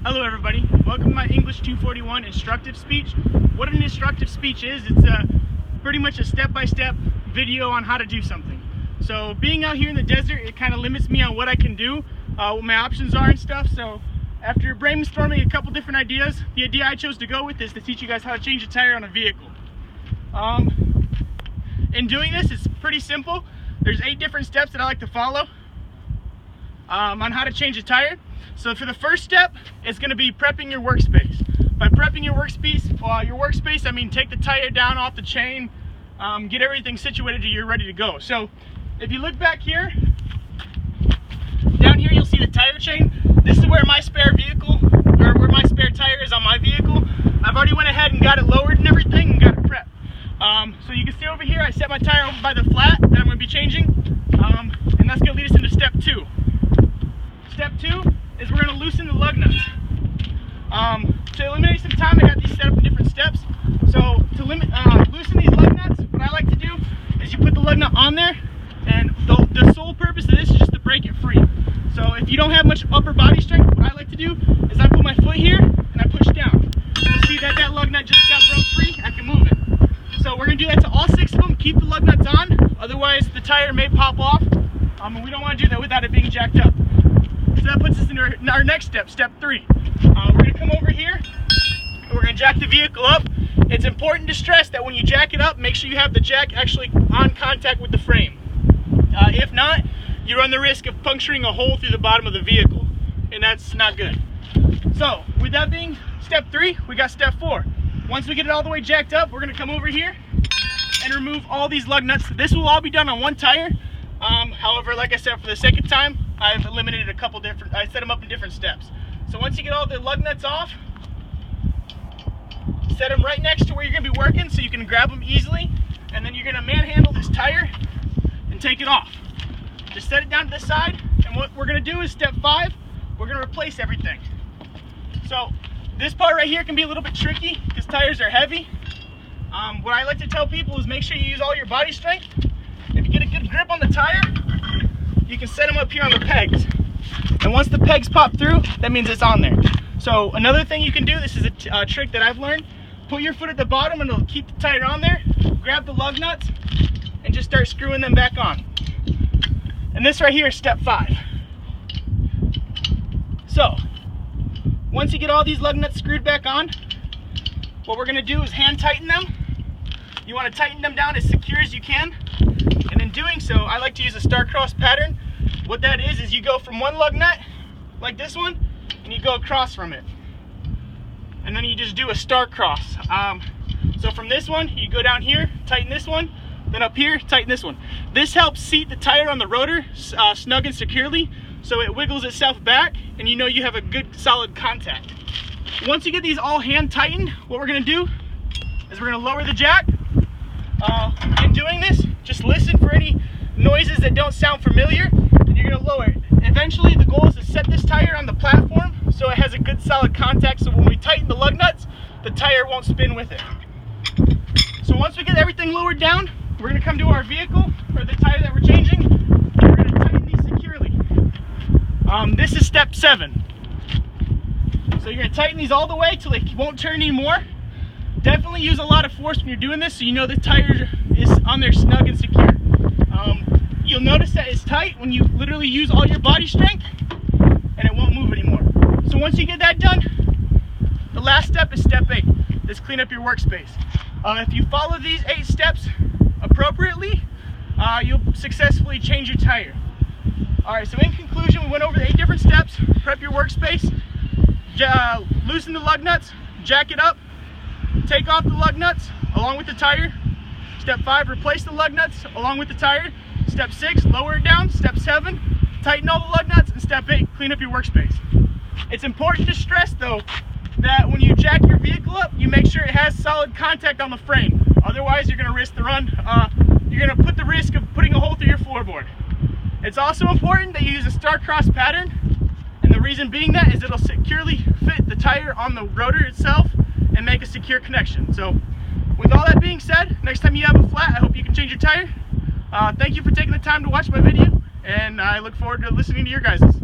Hello everybody, welcome to my ENg241 instructive speech. What an instructive speech is, it's pretty much a step-by-step video on how to do something. So being out here in the desert, it kind of limits me on what I can do, what my options are and stuff. So after brainstorming a couple different ideas, the idea I chose to go with is to teach you guys how to change a tire on a vehicle. In doing this, it's pretty simple. There's 8 different steps that I like to follow on how to change a tire. So for the first step, it's going to be prepping your workspace. By prepping your workspace, I mean take the tire down off the chain, get everything situated to you're ready to go. So if you look back here, down here you'll see the tire chain. This is where my spare vehicle, or where my spare tire is on my vehicle. I've already went ahead and got it lowered and everything and got it prepped. So you can see over here, I set my tire over by the flat that I'm going to be changing, and that's going to lead us into step 2. Step 2 is we're going to loosen the lug nuts. To eliminate some time, I got these set up in different steps. So to loosen these lug nuts, what I like to do is you put the lug nut on there, and the sole purpose of this is just to break it free. So if you don't have much upper body strength, what I like to do is I put my foot here and I push down. You'll see that that lug nut just got broke free, I can move it. So we're going to do that to all 6 of them, keep the lug nuts on, otherwise the tire may pop off, and we don't want to do that without it being jacked up. So that puts us in our next step, step 3. We're going to come over here, and we're going to jack the vehicle up. It's important to stress that when you jack it up, make sure you have the jack actually on contact with the frame. If not, you run the risk of puncturing a hole through the bottom of the vehicle, and that's not good. So with that being step 3, we got step 4. Once we get it all the way jacked up, we're going to come over here and remove all these lug nuts. This will all be done on one tire. However, like I said, for the sake of time, I've eliminated a couple different, I set them up in different steps. So once you get all the lug nuts off, set them right next to where you're going to be working so you can grab them easily, and then you're going to manhandle this tire and take it off. Just set it down to the side, and what we're going to do is step 5, we're going to replace everything. So this part right here can be a little bit tricky because tires are heavy. What I like to tell people is make sure you use all your body strength. If you get a good grip on the tire, you can set them up here on the pegs. And once the pegs pop through, that means it's on there. So another thing you can do, this is a trick that I've learned, put your foot at the bottom and it'll keep the tire on there, grab the lug nuts, and just start screwing them back on. And this right here is step 5. So, once you get all these lug nuts screwed back on, what we're going to do is hand tighten them. You want to tighten them down as secure as you can. And in doing so, I like to use a star-cross pattern. What that is you go from one lug nut, like this one, and you go across from it. And then you just do a star-cross. So from this one, you go down here, tighten this one, then up here, tighten this one. This helps seat the tire on the rotor snug and securely, so it wiggles itself back, and you know you have a good solid contact. Once you get these all hand tightened, what we're going to do is we're going to lower the jack. In doing this, just listen for any noises that don't sound familiar, and you're going to lower it. Eventually, the goal is to set this tire on the platform so it has a good solid contact, so when we tighten the lug nuts, the tire won't spin with it. So once we get everything lowered down, we're going to come to our vehicle, or the tire that we're changing, and we're going to tighten these securely. This is step 7. So you're going to tighten these all the way till they won't turn anymore. Definitely use a lot of force when you're doing this so you know the tire is on there snug and secure. You'll notice that it's tight when you literally use all your body strength and it won't move anymore. So once you get that done, the last step is step 8. Let's clean up your workspace. If you follow these 8 steps appropriately, you'll successfully change your tire. Alright, so in conclusion, we went over the 8 different steps. Prep your workspace, loosen the lug nuts, jack it up, take off the lug nuts along with the tire. Step 5, replace the lug nuts along with the tire. Step 6, lower it down. Step 7, tighten all the lug nuts. And step 8, clean up your workspace. It's important to stress though that when you jack your vehicle up, you make sure it has solid contact on the frame. Otherwise, you're going to risk the run. You're going to put the risk of putting a hole through your floorboard. It's also important that you use a star-cross pattern. And the reason being that is it'll securely fit the tire on the rotor itself and make a secure connection. So with all that being said, next time you have a flat, I hope you can change your tire. Thank you for taking the time to watch my video, and I look forward to listening to your guys's.